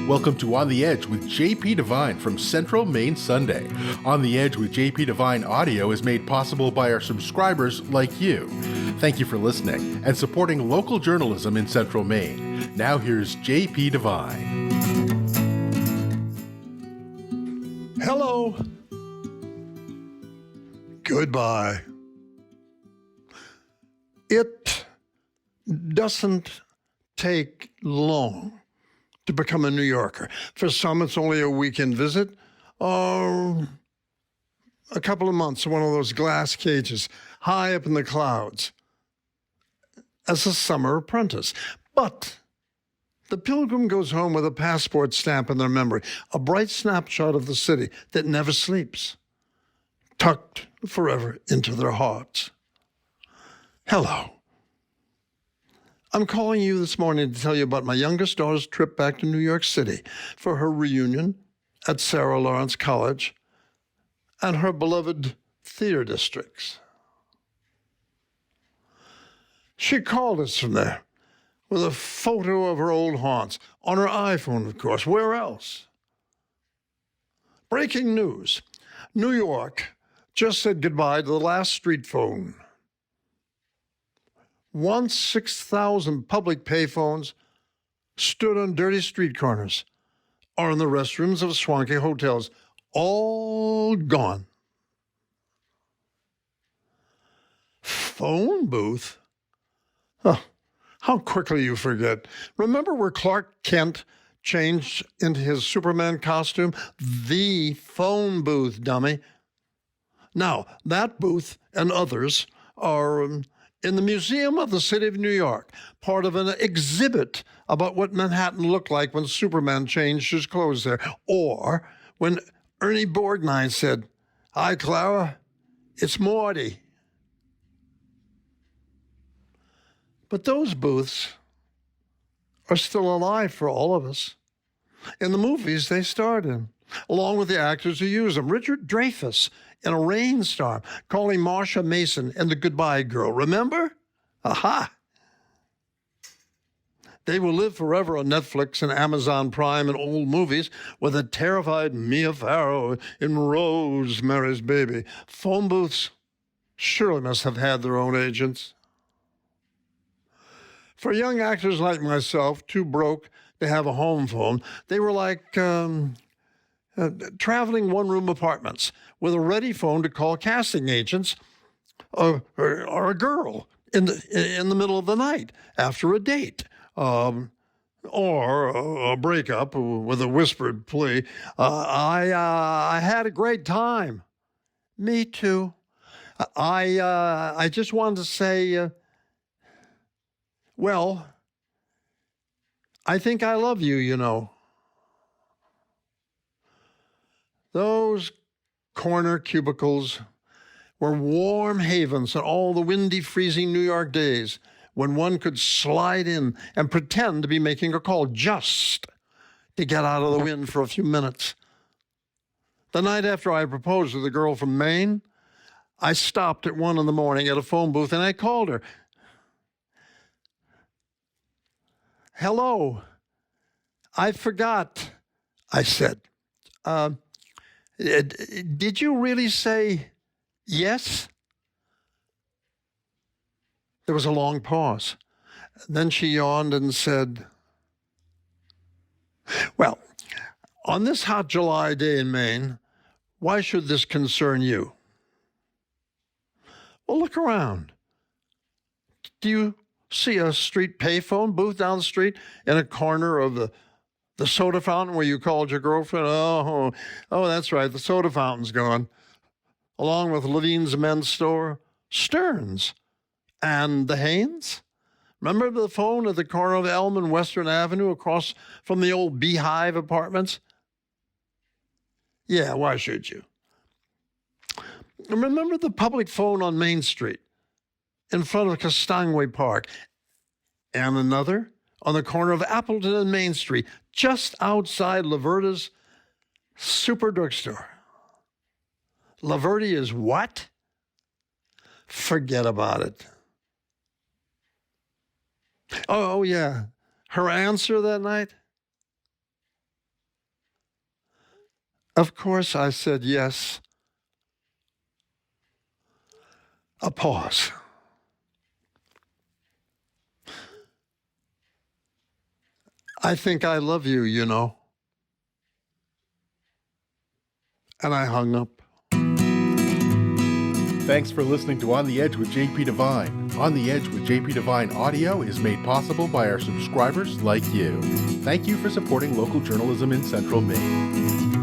Welcome to On the Edge with JP Devine from Central Maine Sunday. On the Edge with JP Devine audio is made possible by our subscribers like you. Thank you for listening and supporting local journalism in Central Maine. Now here's JP Devine. Hello. Goodbye. It doesn't take long to become a New Yorker. For some, it's only a weekend visit or a couple of months in one of those glass cages high up in the clouds as a summer apprentice. But the pilgrim goes home with a passport stamp in their memory, a bright snapshot of the city that never sleeps, tucked forever into their hearts. Hello. I'm calling you this morning to tell you about my youngest daughter's trip back to New York City for her reunion at Sarah Lawrence College and her beloved theater districts. She called us from there with a photo of her old haunts, on her iPhone, of course. Where else? Breaking news. New York just said goodbye to the last street phone. Once 6,000 public payphones stood on dirty street corners or in the restrooms of swanky hotels, all gone. Phone booth? Oh, how quickly you forget. Remember where Clark Kent changed into his Superman costume? The phone booth, dummy. Now, that booth and others are in the Museum of the City of New York, part of an exhibit about what Manhattan looked like when Superman changed his clothes there, or when Ernie Borgnine said, "Hi, Clara, it's Morty." But those booths are still alive for all of us. In the movies they starred in, along with the actors who use them. Richard Dreyfuss in A Rainstorm, calling Marsha Mason in The Goodbye Girl. Remember? Aha! They will live forever on Netflix and Amazon Prime and old movies with a terrified Mia Farrow in Rosemary's Baby. Phone booths surely must have had their own agents. For young actors like myself, too broke to have a home phone, they were like traveling one-room apartments with a ready phone to call casting agents or a girl in the middle of the night after a date, or a breakup with a whispered plea. I had a great time. Me too. I just wanted to say, well, I think I love you, you know. Those corner cubicles were warm havens on all the windy, freezing New York days when one could slide in and pretend to be making a call just to get out of the wind for a few minutes. The night after I proposed to the girl from Maine, I stopped at 1 a.m. at a phone booth and I called her. "Hello, I forgot," I said. Did you really say yes?" There was a long pause. Then she yawned and said, "Well, on this hot July day in Maine, why should this concern you?" Well, look around. Do you see a street payphone booth down the street in a corner of the soda fountain where you called your girlfriend? Oh, that's right. The soda fountain's gone. Along with Levine's men's store, Stearns, and the Haynes. Remember the phone at the corner of Elm and Western Avenue across from the old Beehive apartments? Yeah, why should you? Remember the public phone on Main Street in front of Castangway Park, and another on the corner of Appleton and Main Street, just outside Laverta's Super Drugstore. Laverty is what? Forget about it. Oh, yeah. Her answer that night? Of course, I said yes. A pause. I think I love you, you know. And I hung up. Thanks for listening to On the Edge with JP Devine. On the Edge with JP Devine audio is made possible by our subscribers like you. Thank you for supporting local journalism in Central Maine.